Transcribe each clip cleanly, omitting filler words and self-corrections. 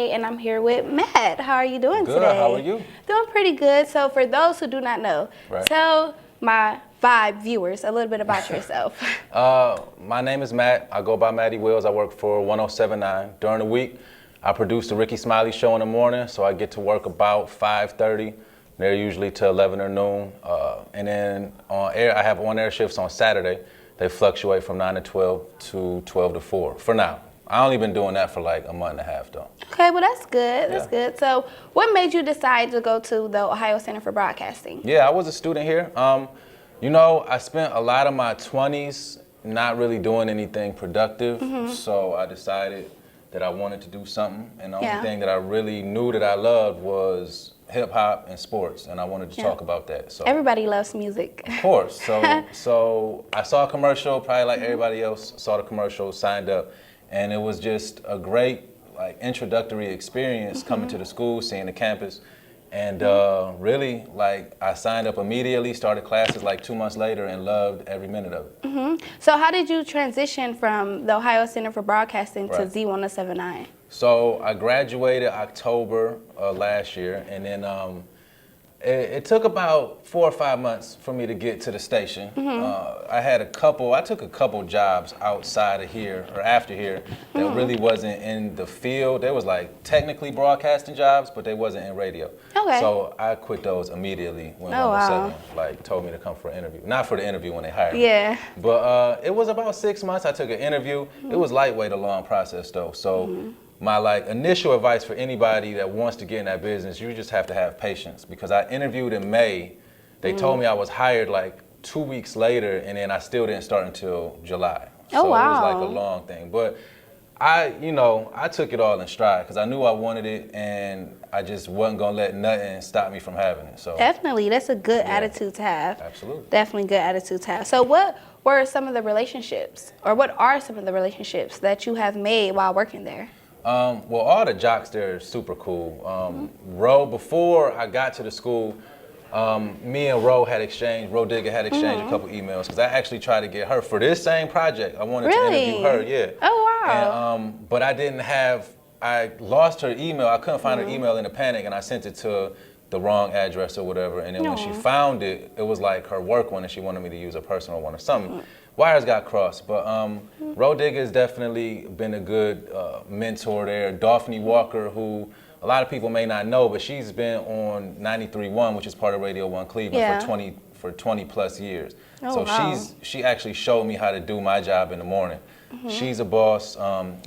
And I'm here with Matt. How are you doing Good. today? How are you? Doing pretty good. So for those who do not know, tell my Vibe viewers a little bit about yourself. My name is Matt. I go by Matty Willz. I work for 1079. During the week, I produce the Ricky Smiley show in the morning, so I get to work about 5:30. They're usually to 11 or noon. And then on air, I have on-air shifts on Saturday. They fluctuate from 9 to 12 to 12 to 4 for now. I only been doing that for like a month and a half though. Okay, well that's good. That's good. So what made you decide to go to the Ohio Center for Broadcasting? Yeah, I was a student here. You know, I spent a lot of my 20s not really doing anything productive. So I decided that I wanted to do something. And the only thing that I really knew that I loved was hip hop and sports, and I wanted to talk about that. So everybody loves music. Of course. So I saw a commercial, probably like everybody else saw the commercial, signed up, and it was just a great like introductory experience coming to the school, seeing the campus, and really like I signed up immediately, started classes like 2 months later, and loved every minute of it. So how did you transition from the Ohio Center for Broadcasting to Z1079? So I graduated October last year, and then it took about 4 or 5 months for me to get to the station. I took a couple jobs outside of here or after here that really wasn't in the field. They was like technically broadcasting jobs, but they wasn't in radio. Okay. So I quit those immediately when 107 like told me to come for an interview. Not for the interview when they hired me. Yeah. But it was about 6 months. I took an interview. It was lightweight, a long process though. So my like initial advice for anybody that wants to get in that business, you just have to have patience, because I interviewed in May. They told me I was hired like 2 weeks later, and then I still didn't start until July. So it was like a long thing. But I took it all in stride because I knew I wanted it, and I just wasn't gonna let nothing stop me from having it. So definitely, that's a good attitude to have. Absolutely. Definitely good attitude to have. So what were some of the relationships, or what are some of the relationships that you have made while working there? Well, all the jocks there are super cool. Ro, before I got to the school, me and Ro Digger had exchanged a couple emails, because I actually tried to get her for this same project. I wanted to interview her, yeah. Oh, wow. And, but I lost her email. I couldn't find her email in a panic, and I sent it to the wrong address or whatever. And then when she found it, it was like her work one, and she wanted me to use a personal one or something. Wires got crossed, but Ro Digger has definitely been a good mentor there. Daphne Walker, who a lot of people may not know, but she's been on 93.1, which is part of Radio 1 Cleveland, for 20 plus years. She actually showed me how to do my job in the morning. She's a boss.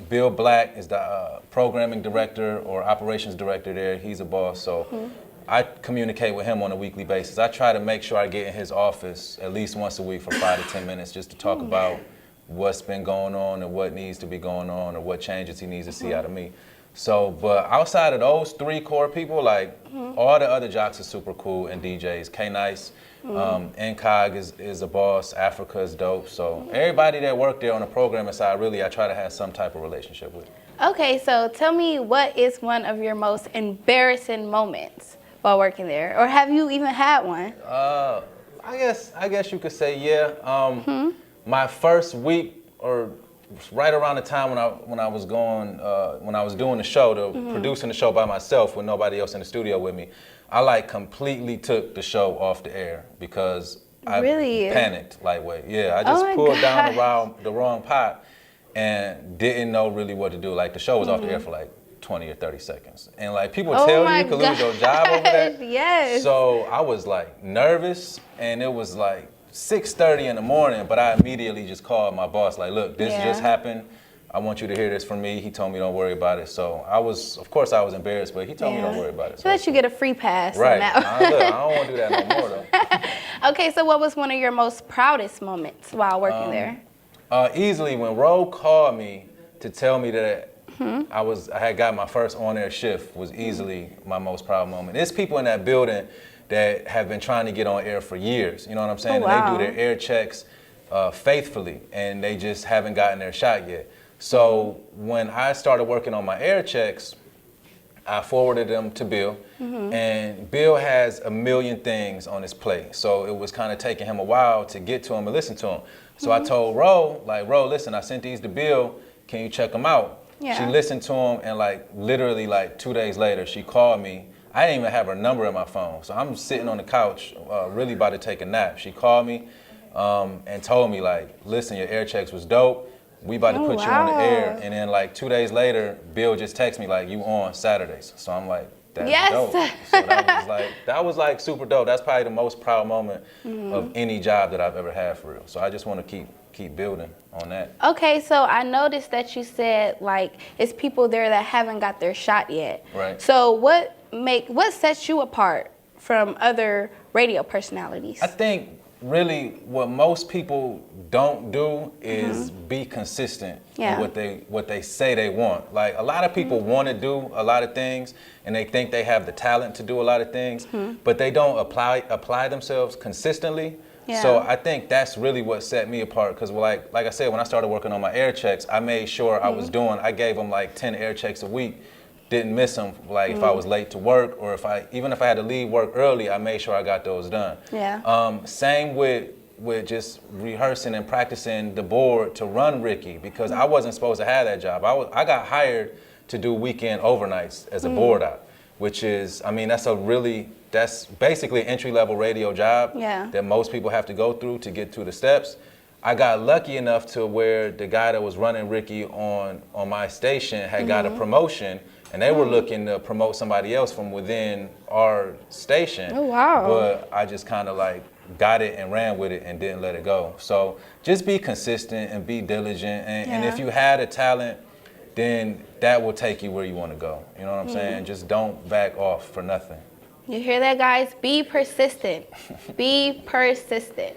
Bill Black is the programming director or operations director there. He's a boss. So I communicate with him on a weekly basis. I try to make sure I get in his office at least once a week for 5 to 10 minutes just to talk about what's been going on and what needs to be going on or what changes he needs to see out of me. So, but outside of those 3 core people, like all the other jocks are super cool and DJs. K-Nice, NCOG is a boss, Africa is dope. So everybody that worked there on the programming side, really I try to have some type of relationship with. Okay, so tell me, what is one of your most embarrassing moments while working there? Or have you even had one? I guess you could say, yeah. My first week, or right around the time when I was doing the show, producing the show by myself with nobody else in the studio with me, I like completely took the show off the air because I panicked lightweight. Yeah, I just pulled down the wrong pot and didn't know really what to do. Like the show was off the air for like 20 or 30 seconds. And like people tell you could lose your job over that. Yes. So I was like nervous, and it was like 6:30 in the morning, but I immediately just called my boss like, look, this just happened. I want you to hear this from me. He told me don't worry about it. So of course I was embarrassed, but he told me don't worry about it. So that you get a free pass. Right. I don't want to do that no more though. Okay, so what was one of your most proudest moments while working there? Easily when Ro called me to tell me that I had got my first on-air shift was easily my most proud moment. There's people in that building that have been trying to get on air for years, you know what I'm saying? And they do their air checks faithfully, and they just haven't gotten their shot yet. So when I started working on my air checks, I forwarded them to Bill, and Bill has a million things on his plate. So it was kind of taking him a while to get to him and listen to him. So I told Ro, listen, I sent these to Bill. Can you check them out? Yeah. She listened to them, and like literally like 2 days later, she called me. I didn't even have her number in my phone, so I'm sitting on the couch, really about to take a nap. She called me and told me like, listen, your air checks was dope. We about to put you on the air. And then like 2 days later, Bill just texted me like, you on Saturdays. So I'm like, that's dope. So that was like super dope. That's probably the most proud moment of any job that I've ever had for real. So I just want to keep building on that. Okay, so I noticed that you said like it's people there that haven't got their shot yet. Right. So what sets you apart from other radio personalities? I think really what most people don't do is be consistent in what they say they want. Like a lot of people want to do a lot of things and they think they have the talent to do a lot of things, but they don't apply themselves consistently. Yeah. So I think that's really what set me apart, because like I said, when I started working on my air checks, I made sure I gave them like 10 air checks a week. Didn't miss them, like if I was late to work, or even if I had to leave work early, I made sure I got those done. Yeah. Same with just rehearsing and practicing the board to run Ricky, because I wasn't supposed to have that job. I got hired to do weekend overnights as a board out, which is, I mean, that's basically an entry-level radio job that most people have to go through to get through the steps. I got lucky enough to where the guy that was running Ricky on my station had got a promotion, and they were looking to promote somebody else from within our station. Oh, wow. But I just kind of like got it and ran with it and didn't let it go. So just be consistent and be diligent. And if you had a talent, then that will take you where you want to go. You know what I'm saying? Just don't back off for nothing. You hear that, guys? Be persistent. Be persistent.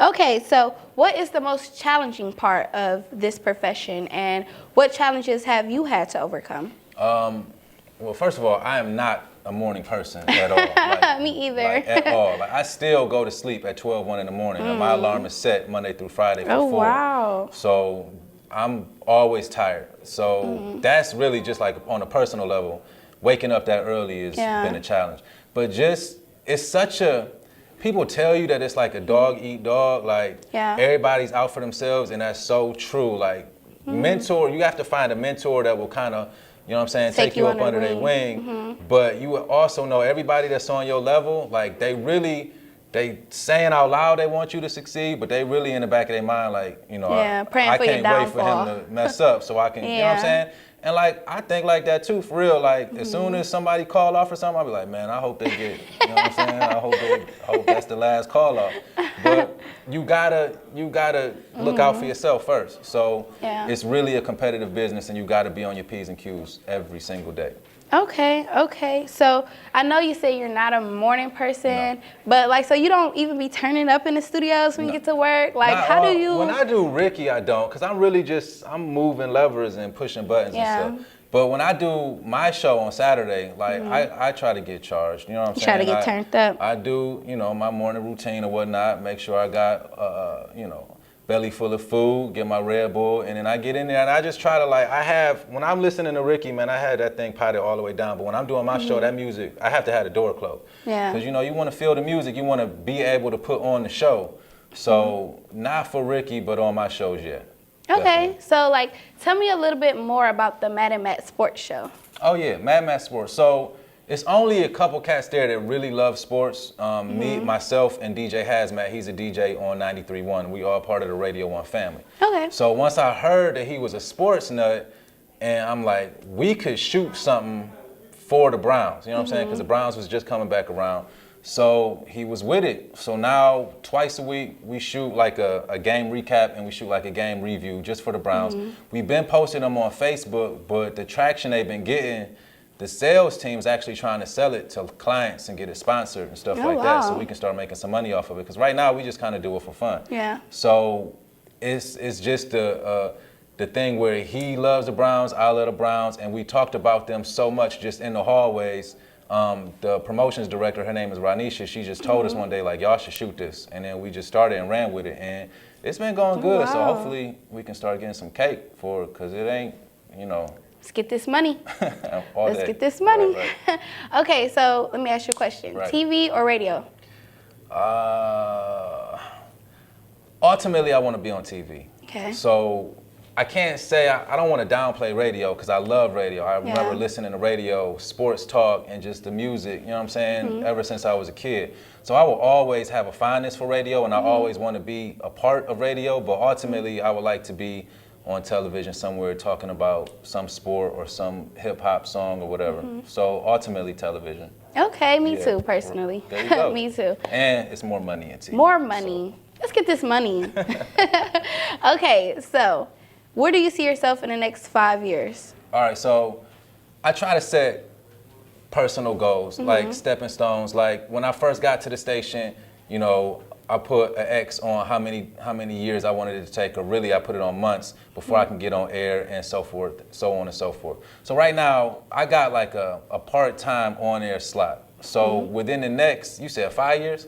Okay, so what is the most challenging part of this profession, and what challenges have you had to overcome? Well, first of all, I am not a morning person at all. Like, Me either. Like, at all. Like, I still go to sleep at 1 in the morning, and my alarm is set Monday through Friday for 4. Wow. So I'm always tired. So that's really just like on a personal level, waking up that early has been a challenge. But just, it's such a, people tell you that it's like a dog eat dog, like everybody's out for themselves, and that's so true. Like mentor, you have to find a mentor that will kind of, you know what I'm saying, take you up under their wing. But you also know everybody that's on your level, like they saying out loud they want you to succeed, but they really in the back of their mind, like, you know, I can't wait for him to mess up so I can, you know what I'm saying? And like, I think like that too, for real. Like, as soon as somebody call off or something, I'll be like, man, I hope they get, you know what I'm saying? I hope that's the last call off. But you gotta look out for yourself first. So it's really a competitive business, and you gotta be on your P's and Q's every single day. Okay. So I know you say you're not a morning person, but like, so you don't even be turning up in the studios when you get to work? Like, how do you? When I do Ricky, I don't, because I'm moving levers and pushing buttons and stuff. But when I do my show on Saturday, like I try to get charged, you know what I'm saying? Try to get turned up. I do, you know, my morning routine or whatnot, make sure I got, you know, belly full of food, get my Red Bull, and then I get in there and I just try to when I'm listening to Ricky, man, I had that thing potted all the way down. But when I'm doing my show, that music, I have to have the door closed. Yeah. Because, you know, you want to feel the music, you want to be able to put on the show. So not for Ricky, but on my shows, yeah. Okay, definitely. So like, tell me a little bit more about the Matt and Matt Sports Show. Oh yeah, Matt Sports. So it's only a couple cats there that really love sports. Me, myself, and DJ Hazmat. He's a DJ on 93.1. We all part of the Radio 1 family. Okay. So once I heard that he was a sports nut, and I'm like, we could shoot something for the Browns. You know what I'm saying? Because the Browns was just coming back around. So he was with it. So now twice a week we shoot like a game recap and we shoot like a game review just for the Browns. We've been posting them on Facebook, but the traction they've been getting, the sales team's actually trying to sell it to clients and get it sponsored and stuff like that, so we can start making some money off of it. Because right now we just kind of do it for fun. Yeah. So it's just the thing where he loves the Browns, I love the Browns, and we talked about them so much just in the hallways. The promotions director, her name is Ranisha, she just told us one day, like, y'all should shoot this. And then we just started and ran with it. And it's been going good, so hopefully we can start getting some cake for it, because it ain't, you know. Let's get this money. Let's get this money. Right. Okay, so let me ask you a question. Right. TV or radio? Ultimately, I want to be on TV. Okay. So I can't say, I don't want to downplay radio because I love radio. I remember listening to radio, sports talk, and just the music, you know what I'm saying, ever since I was a kid. So I will always have a fondness for radio, and I always want to be a part of radio, but ultimately I would like to be on television somewhere talking about some sport or some hip hop song or whatever. So ultimately television. Okay, me too, personally. There you go. Me too. And it's more money in TV. More money. Let's get this money. Okay, so where do you see yourself in the next 5 years? All right, so I try to set personal goals, like stepping stones. Like when I first got to the station, you know, I put an X on how many years I wanted it to take, or really I put it on months before I can get on air and so forth, so on and so forth. So right now, I got like a part-time on-air slot. So within the next, you said 5 years?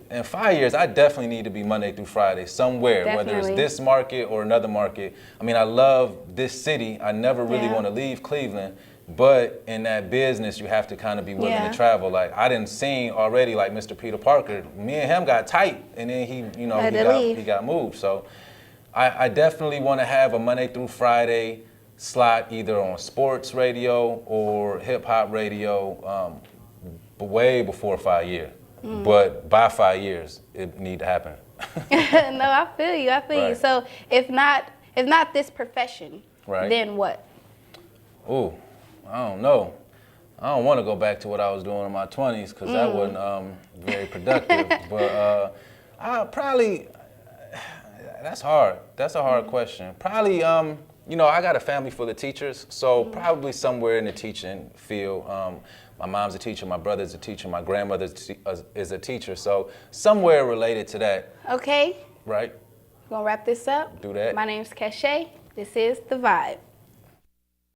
In 5 years, I definitely need to be Monday through Friday somewhere, whether it's this market or another market. I mean, I love this city. I never really want to leave Cleveland. But in that business, you have to kind of be willing to travel. Like I didn't see already, like Mr. Peter Parker. Me and him got tight, and then he got moved. So I definitely want to have a Monday through Friday slot, either on sports radio or hip hop radio, way before 5 years. But by 5 years, it need to happen. No, I feel you. I feel you. So if not this profession, then what? Ooh. I don't know. I don't want to go back to what I was doing in my 20s because that wasn't very productive. But I probably, that's hard. That's a hard question. Probably, you know, I got a family full of teachers, so probably somewhere in the teaching field. My mom's a teacher, my brother's a teacher, my grandmother is a teacher, so somewhere related to that. Okay. Right? We're going to wrap this up. Do that. My name's Keshay. This is The Vibe.